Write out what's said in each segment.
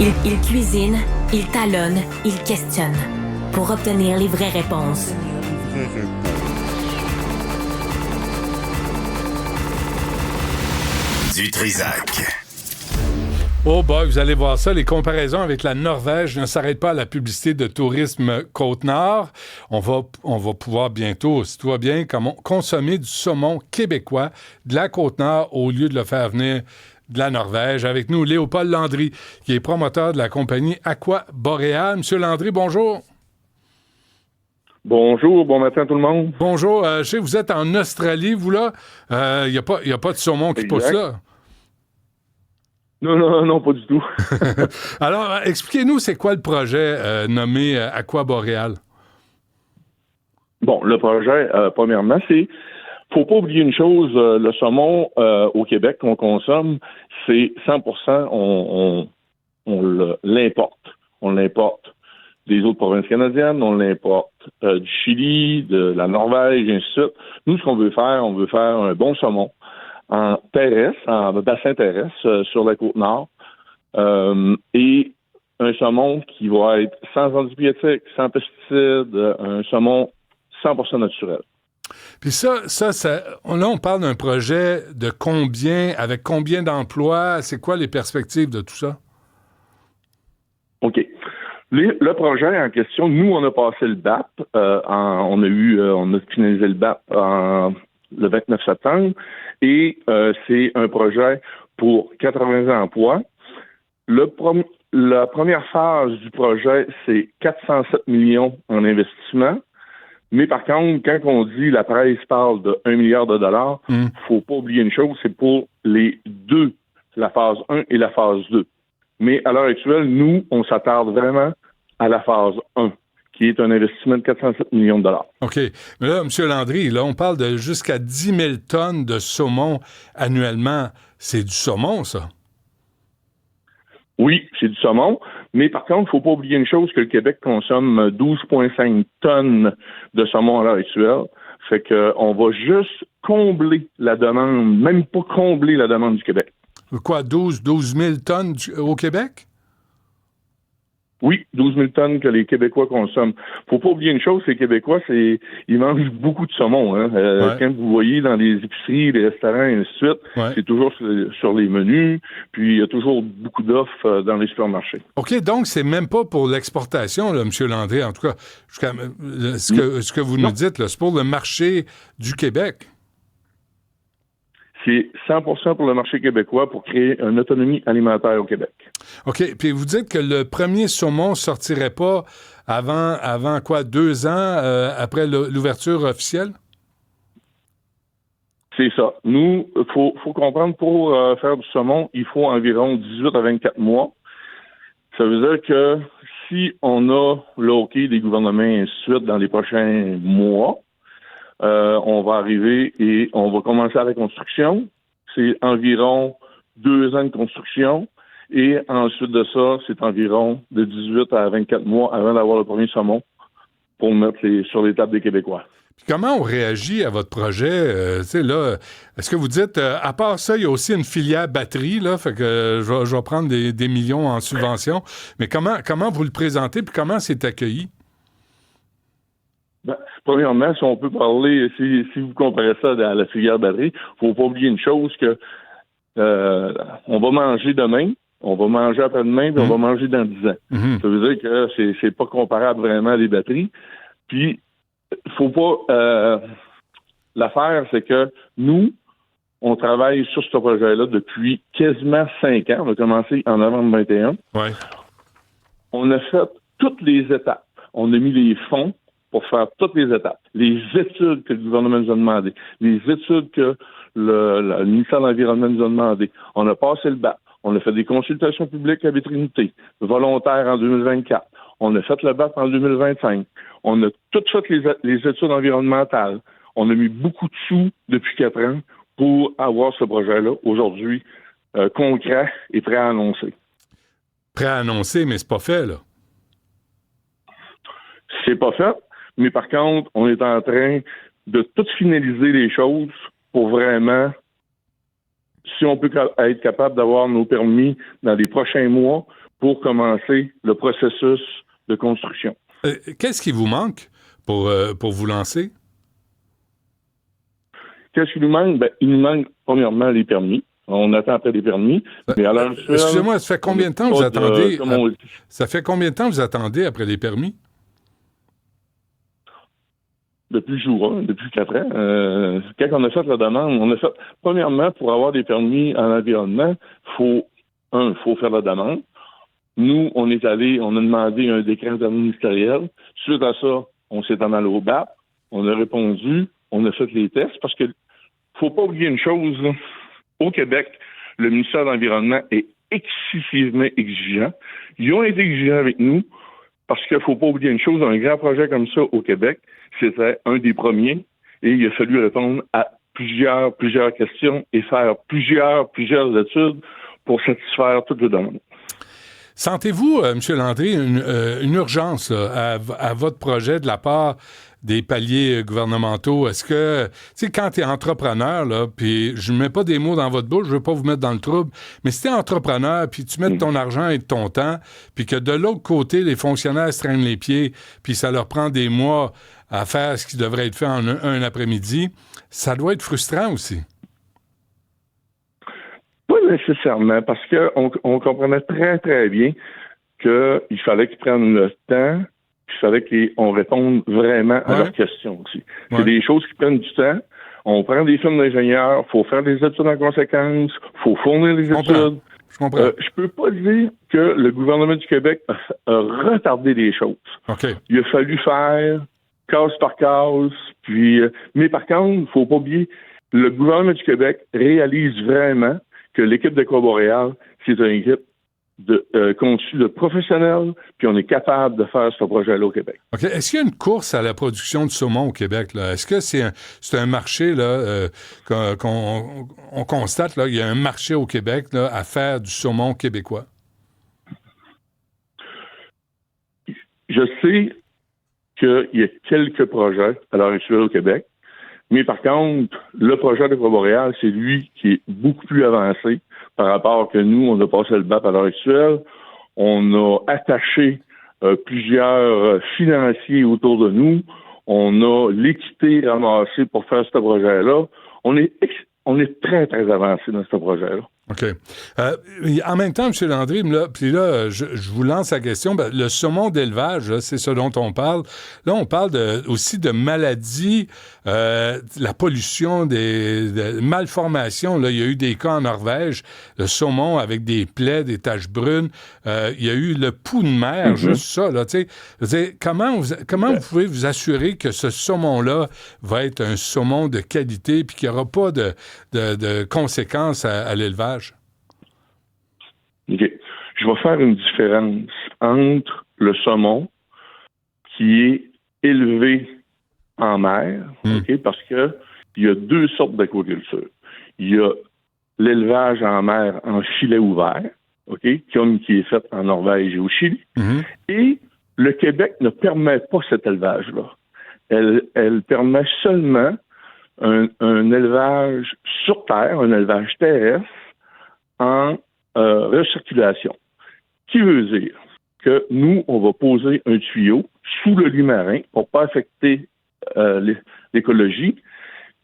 Il cuisine, il talonne, il questionne pour obtenir les vraies réponses. Du Trizac. Oh boy, vous allez voir ça, les comparaisons avec la Norvège ne s'arrêtent pas à la publicité de Tourisme Côte-Nord. On va pouvoir bientôt, si tout va bien, consommer du saumon québécois de la Côte-Nord au lieu de le faire venir de la Norvège. Avec nous, Léopold Landry, qui est promoteur de la compagnie Aqua Boreal. Monsieur Landry, bonjour. Bonjour, bon matin tout le monde. Bonjour, je sais que vous êtes en Australie, vous là. Il n'y a pas de saumon qui pousse là. Non, pas du tout. Alors, expliquez-nous, c'est quoi le projet nommé Aqua Boreal? Bon, le projet, premièrement, faut pas oublier une chose, le saumon au Québec qu'on consomme, c'est 100%, on l'importe. On l'importe des autres provinces canadiennes, on l'importe du Chili, de la Norvège, et ainsi de suite. Nous, ce qu'on veut faire, on veut faire un bon saumon en terrestre, en bassin terrestre sur la Côte-Nord, et un saumon qui va être sans antibiotiques, sans pesticides, un saumon 100% naturel. Puis ça, là, on parle d'un projet de combien, avec combien d'emplois? C'est quoi les perspectives de tout ça? OK. Le projet en question, nous, on a passé le BAP. On a finalisé le BAP le 29 septembre. Et c'est un projet pour 80 emplois. La première phase du projet, c'est 407 millions en investissement. Mais par contre, quand on dit, la presse parle de 1 milliard de dollars, faut pas oublier une chose, c'est pour les deux, la phase 1 et la phase 2. Mais à l'heure actuelle, nous, on s'attarde vraiment à la phase 1, qui est un investissement de 407 millions de dollars. OK. Mais là, M. Landry, là, on parle de jusqu'à 10 000 tonnes de saumon annuellement. C'est du saumon, ça? Oui, c'est du saumon, mais par contre, il ne faut pas oublier une chose, que le Québec consomme 12,5 tonnes de saumon à l'heure actuelle. Fait qu'on va juste combler la demande, même pas combler la demande du Québec. Quoi, 12 000 tonnes au Québec? Oui, 12 000 tonnes que les Québécois consomment. Faut pas oublier une chose, ces Québécois, ils mangent beaucoup de saumon. Hein. Ouais. Quand vous voyez dans les épiceries, les restaurants, et ainsi de suite, c'est toujours sur les menus, puis il y a toujours beaucoup d'offres dans les supermarchés. OK, donc c'est même pas pour l'exportation, là, M. Landry, en tout cas, ce que vous nous dites, là, c'est pour le marché du Québec. C'est 100% pour le marché québécois pour créer une autonomie alimentaire au Québec. OK. Puis vous dites que le premier saumon sortirait pas avant quoi, 2 ans après l'ouverture officielle? C'est ça. Nous, faut comprendre, pour faire du saumon, il faut environ 18 à 24 mois. Ça veut dire que si on a le OK des gouvernements et ainsi de suite dans les prochains mois, on va arriver et on va commencer à la construction. C'est environ 2 ans de construction. Et ensuite de ça, c'est environ de 18 à 24 mois avant d'avoir le premier saumon pour le mettre sur les tables des Québécois. Puis comment on réagit à votre projet? Là, est-ce que vous dites, à part ça, il y a aussi une filière batterie, là, fait que je vais prendre des millions en subvention. Mais comment vous le présentez, puis comment c'est accueilli? Premièrement, si on peut parler, si vous comparez ça à la filière batterie, il ne faut pas oublier une chose, que on va manger demain, on va manger après-demain, puis on va manger dans 10 ans. Ça veut dire que c'est pas comparable vraiment à des batteries. Puis, faut pas... l'affaire, c'est que nous, on travaille sur ce projet-là depuis quasiment 5 ans. On a commencé en novembre 2021. Ouais. On a fait toutes les étapes. On a mis les fonds pour faire toutes les étapes. Les études que le gouvernement nous a demandées, les études que le ministère de l'Environnement nous a demandées. On a passé le BAP. On a fait des consultations publiques à Trinité, volontaires en 2024. On a fait le BAP en 2025. On a toutes fait les études environnementales. On a mis beaucoup de sous depuis 4 ans pour avoir ce projet-là aujourd'hui concret et prêt à annoncer. Prêt à annoncer, mais c'est pas fait, là. C'est pas fait, mais par contre, on est en train de tout finaliser les choses pour vraiment, si on peut être capable d'avoir nos permis dans les prochains mois, pour commencer le processus de construction. Qu'est-ce qui vous manque pour vous lancer? Qu'est-ce qui nous manque? Il nous manque premièrement les permis. On attend après les permis. Mais à l'heure actuelle, excusez-moi, ça fait combien de temps vous attendez? Ça fait combien de temps vous attendez après les permis? Depuis jour 1, depuis 4 ans. Quand on a fait la demande, premièrement, pour avoir des permis en environnement, faut faire la demande. Nous, on a demandé un décret interministériel. Suite à ça, on s'est en allé au BAP. On a répondu, on a fait les tests, parce que faut pas oublier une chose, là. Au Québec, le ministère de l'Environnement est excessivement exigeant. Ils ont été exigeants avec nous, parce qu'il faut pas oublier une chose, un grand projet comme ça au Québec, c'était un des premiers, et il a fallu répondre à plusieurs questions et faire plusieurs études pour satisfaire toutes les demandes. Sentez-vous, M. Landry, une urgence là, à votre projet de la part des paliers gouvernementaux? Est-ce que, tu sais, quand tu es entrepreneur, là, puis je ne mets pas des mots dans votre bouche, je ne veux pas vous mettre dans le trouble, mais si tu es entrepreneur, puis tu mets ton argent et ton temps, puis que de l'autre côté, les fonctionnaires se traînent les pieds, puis ça leur prend des mois à faire ce qui devrait être fait en un après-midi, ça doit être frustrant aussi. Pas nécessairement, parce qu'on comprenait très, très bien qu'il fallait qu'ils prennent le temps, qu'il fallait qu'on réponde vraiment à leurs questions aussi. Ouais. C'est des choses qui prennent du temps. On prend des firmes d'ingénieurs, il faut faire des études en conséquence, il faut fournir les études. Je comprends. Je peux pas dire que le gouvernement du Québec a retardé les choses. Okay. Il a fallu faire case par case, mais par contre, il ne faut pas oublier, le gouvernement du Québec réalise vraiment que l'équipe d'Équaboréal, c'est une équipe conçue de professionnels, puis on est capable de faire ce projet-là au Québec. OK. Est-ce qu'il y a une course à la production de saumon au Québec, là? Est-ce que c'est un marché là, qu'on constate, là, il y a un marché au Québec là, à faire du saumon québécois? Je sais qu'il y a quelques projets à l'heure actuelle au Québec, mais par contre, le projet d'Équaboréal, c'est lui qui est beaucoup plus avancé par rapport que nous, on a passé le BAP à l'heure actuelle. On a attaché plusieurs financiers autour de nous. On a l'équité ramassée pour faire ce projet-là. On est très, très avancé dans ce projet-là. OK. En même temps, M. Landry, puis là, je vous lance la question. Le saumon d'élevage, là, c'est ce dont on parle. Là, on parle aussi de maladies, la pollution, des malformations. Là, il y a eu des cas en Norvège, le saumon avec des plaies, des taches brunes. Il y a eu le poux de mer, juste ça. Là, comment vous pouvez vous assurer que ce saumon-là va être un saumon de qualité puis qu'il n'y aura pas de conséquences à l'élevage? OK. Je vais faire une différence entre le saumon qui est élevé en mer, OK, parce que il y a deux sortes d'aquaculture. Il y a l'élevage en mer en filet ouvert, OK, comme qui est fait en Norvège et au Chili. Et le Québec ne permet pas cet élevage-là. Elle permet seulement un élevage sur terre, un élevage terrestre en recirculation. Qui veut dire que nous, on va poser un tuyau sous le lit marin pour ne pas affecter l'écologie.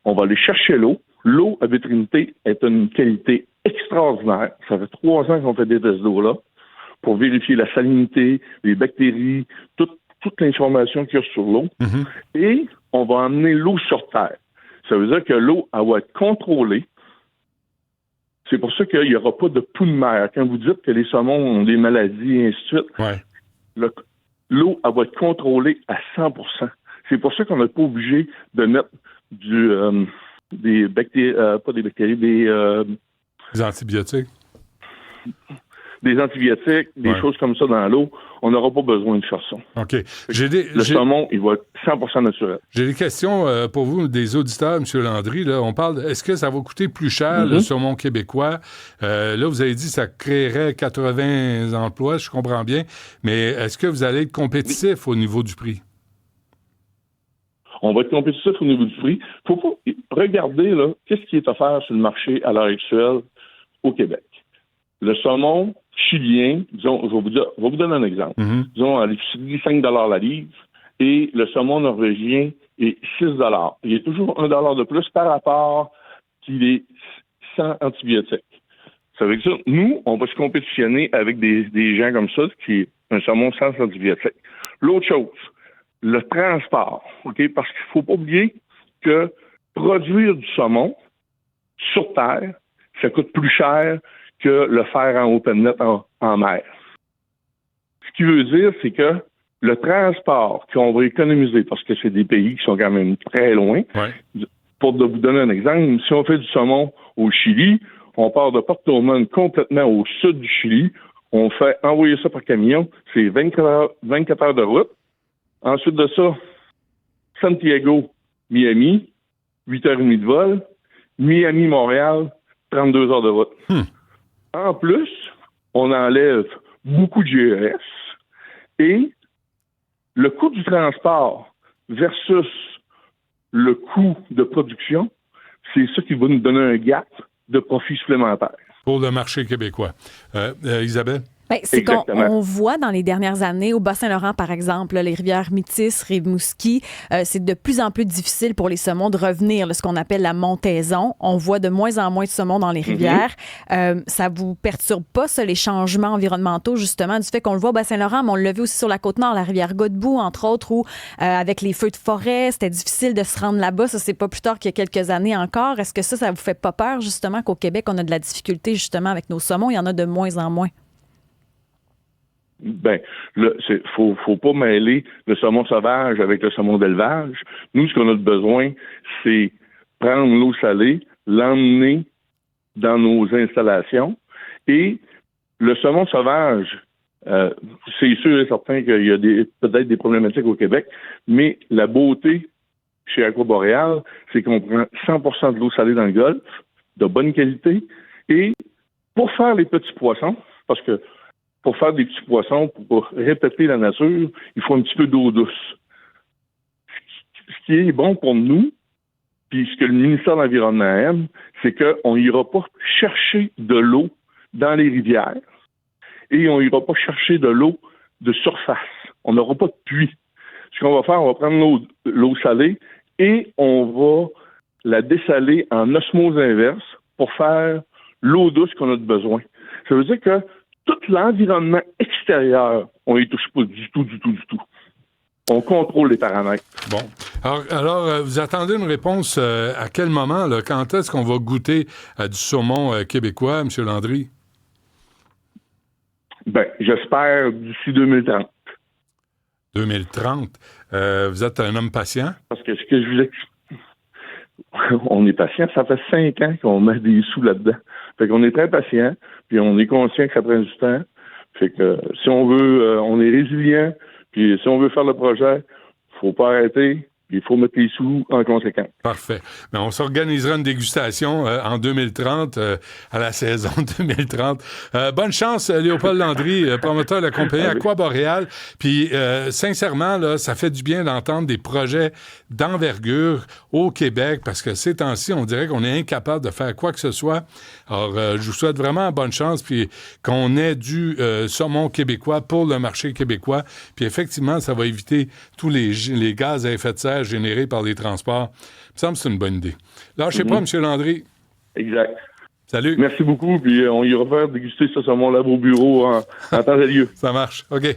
On va aller chercher l'eau. L'eau à Vétrinité est une qualité extraordinaire. Ça fait 3 ans qu'on fait des tests d'eau là pour vérifier la salinité, les bactéries, toute l'information qu'il y a sur l'eau. Et on va emmener l'eau sur terre. Ça veut dire que l'eau, elle va être contrôlée. C'est pour ça qu'il n'y aura pas de poux de mer. Quand vous dites que les saumons ont des maladies et ainsi de suite, l'eau, elle va être contrôlée à 100%. C'est pour ça qu'on n'est pas obligé de mettre des bactéries, pas des bactéries, des antibiotiques. Des antibiotiques, des choses comme ça dans l'eau. On n'aura pas besoin de faire ça. OK. Le saumon, il va être 100% naturel. J'ai des questions pour vous, des auditeurs, M. Landry. Là, on parle, est-ce que ça va coûter plus cher, le saumon québécois? Là, vous avez dit que ça créerait 80 emplois, je comprends bien. Mais est-ce que vous allez être compétitif au niveau du prix? On va être compétitif au niveau du prix. Il faut pas regarder là, qu'est-ce qui est offert sur le marché à l'heure actuelle au Québec. Le saumon, chilien, disons, je vais vous donner un exemple. Disons, à l'épicerie, 5 la livre, et le saumon norvégien est 6 Il y a toujours $1 de plus par rapport qu'il est sans antibiotiques. Ça veut dire que ça, nous, on va se compétitionner avec des gens comme ça, qui est un saumon sans antibiotiques. L'autre chose, le transport, OK? Parce qu'il ne faut pas oublier que produire du saumon sur Terre, ça coûte plus cher que le faire en open net en mer. Ce qui veut dire, c'est que le transport qu'on va économiser, parce que c'est des pays qui sont quand même très loin, pour vous donner un exemple, si on fait du saumon au Chili, on part de Porto Montt complètement au sud du Chili, on fait envoyer ça par camion, c'est 24 heures de route. Ensuite de ça, Santiago, Miami, 8h30 de vol, Miami-Montréal, 32 heures de route. En plus, on enlève beaucoup de GES et le coût du transport versus le coût de production, c'est ça qui va nous donner un gap de profit supplémentaire. Pour le marché québécois. Isabelle? Bien, c'est qu'on voit dans les dernières années, au Bas-Saint-Laurent, par exemple, les rivières Métis, Rimouski, c'est de plus en plus difficile pour les saumons de revenir, ce qu'on appelle la montaison. On voit de moins en moins de saumons dans les rivières. Ça vous perturbe pas, ça, les changements environnementaux, justement, du fait qu'on le voit au Bas-Saint-Laurent, mais on l'a vu aussi sur la Côte-Nord, la rivière Godbout, entre autres, où, avec les feux de forêt, c'était difficile de se rendre là-bas. Ça, c'est pas plus tard qu'il y a quelques années encore. Est-ce que ça vous fait pas peur, justement, qu'au Québec, on a de la difficulté, justement, avec nos saumons? Il y en a de moins en moins. Ben, faut pas mêler le saumon sauvage avec le saumon d'élevage. Nous, ce qu'on a besoin, c'est prendre l'eau salée, l'emmener dans nos installations. Et le saumon sauvage, c'est sûr et certain qu'il y a peut-être des problématiques au Québec, mais la beauté chez Aquaboreal, c'est qu'on prend 100% de l'eau salée dans le golfe, de bonne qualité. Et pour faire les petits poissons, parce que pour faire des petits poissons, pour répéter la nature, il faut un petit peu d'eau douce. Ce qui est bon pour nous, puis ce que le ministère de l'Environnement aime, c'est qu'on n'ira pas chercher de l'eau dans les rivières et on n'ira pas chercher de l'eau de surface. On n'aura pas de puits. Ce qu'on va faire, on va prendre l'eau salée et on va la dessaler en osmose inverse pour faire l'eau douce qu'on a besoin. Ça veut dire que tout l'environnement extérieur, on y touche pas du tout. On contrôle les paramètres. Bon. Alors vous attendez une réponse à quel moment? Là? Quand est-ce qu'on va goûter à du saumon québécois, M. Landry? Ben, j'espère d'ici 2030. 2030? Vous êtes un homme patient? Parce que ce que je vous explique, on est patient. Ça fait 5 ans qu'on met des sous là-dedans. Fait qu'on est très patient, puis on est conscient que ça prend du temps. Fait que si on veut, on est résilient, puis si on veut faire le projet, faut pas arrêter, puis il faut mettre les sous en conséquence. Parfait. Mais on s'organisera une dégustation en 2030, à la saison 2030. Bonne chance, Léopold Landry, promoteur de la compagnie Aquaboreal. Puis, sincèrement, là, ça fait du bien d'entendre des projets d'envergure au Québec, parce que ces temps-ci, on dirait qu'on est incapable de faire quoi que ce soit. Alors, je vous souhaite vraiment bonne chance, puis qu'on ait du saumon québécois pour le marché québécois. Puis, effectivement, ça va éviter tous les gaz à effet de serre générés par les transports. Il me semble que c'est une bonne idée. Lâchez pas, M. Landry. Exact. Salut. Merci beaucoup, puis on ira faire déguster ce saumon-là au bureau en temps et lieu. Ça marche. OK.